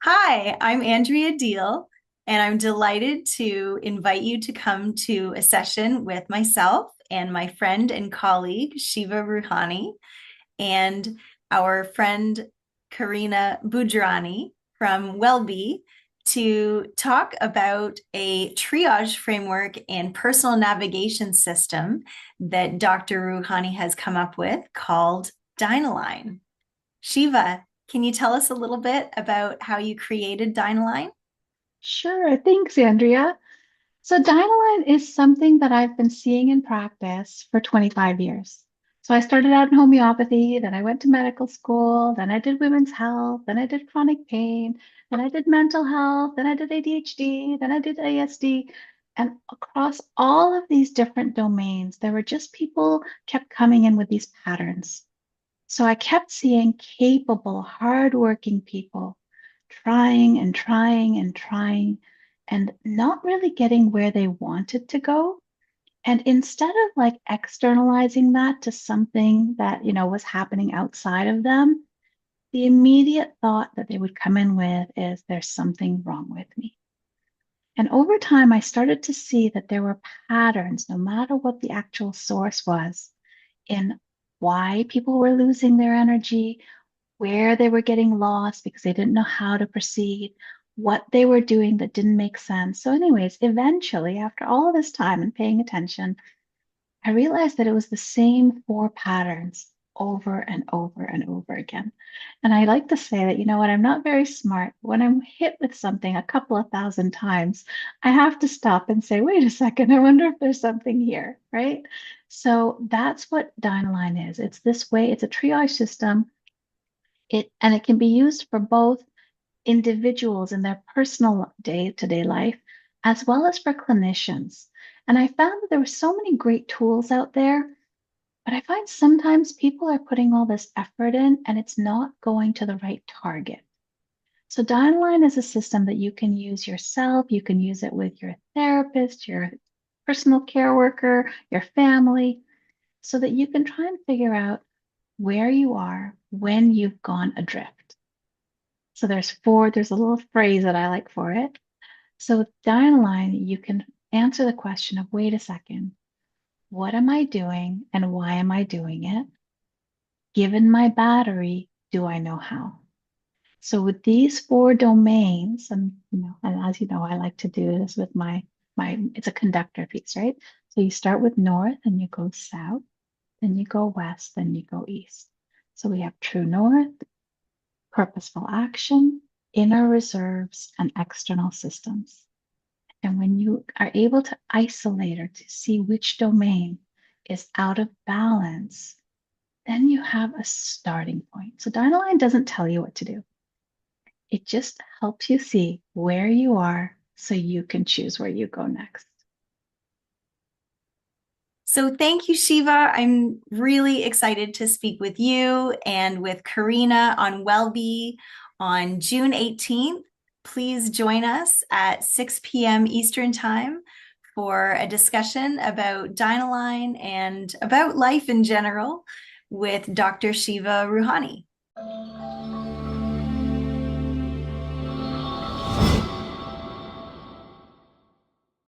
Hi, I'm Andrea Deal, and I'm delighted to invite you to come to a session with myself and my friend and colleague, Shiva Rouhani, and our friend, Karina Budrani from Wellbee, to talk about a triage framework and personal navigation system that Dr. Rouhani has come up with called DynAlign. Shiva, can you tell us a little bit about how you created DynAlign? Sure. Thanks, Andrea. So DynAlign is something that I've been seeing in practice for 25 years. So I started out in homeopathy, then I went to medical school, then I did women's health, then I did chronic pain, then I did mental health, then I did ADHD, then I did ASD. And across all of these different domains, there were just people kept coming in with these patterns. So I kept seeing capable, hardworking people trying and trying and trying and not really getting where they wanted to go. And instead of like externalizing that to something that, was happening outside of them, the immediate thought that they would come in with is there's something wrong with me. And over time, I started to see that there were patterns, no matter what the actual source was, in why people were losing their energy, where they were getting lost because they didn't know how to proceed, what they were doing that didn't make sense. So, anyways, eventually, after all of this time and paying attention, I realized that it was the same four patterns over and over and over again. And I like to say that, you know what, I'm not very smart. When I'm hit with something a couple of thousand times, I have to stop and say, wait a second, I wonder if there's something here, right? So that's what DynAlign is. It's this way, it's a triage system. It can be used for both individuals in their personal day-to-day life, as well as for clinicians. And I found that there were so many great tools out there, but I find sometimes people are putting all this effort in and it's not going to the right target. So DynAlign is a system that you can use yourself. You can use it with your therapist, your personal care worker, your family, so that you can try and figure out where you are when you've gone adrift. So there's a little phrase that I like for it. So with DynAlign, you can answer the question of, wait a second, what am I doing and why am I doing it? Given my battery, do I know how? So with these four domains, and as you know, I like to do this with my it's a conductor piece, right? So you start with north and you go south, then you go west, then you go east. So we have true north, purposeful action, inner reserves, and external systems. And when you are able to isolate or to see which domain is out of balance, then you have a starting point. So DynAlign doesn't tell you what to do. It just helps you see where you are so you can choose where you go next. So, thank you, Shiva. I'm really excited to speak with you and with Karina on Wellbee on June 18th. Please join us at 6 p.m. Eastern Time for a discussion about DynAlign and about life in general with Dr. Shiva Rouhani.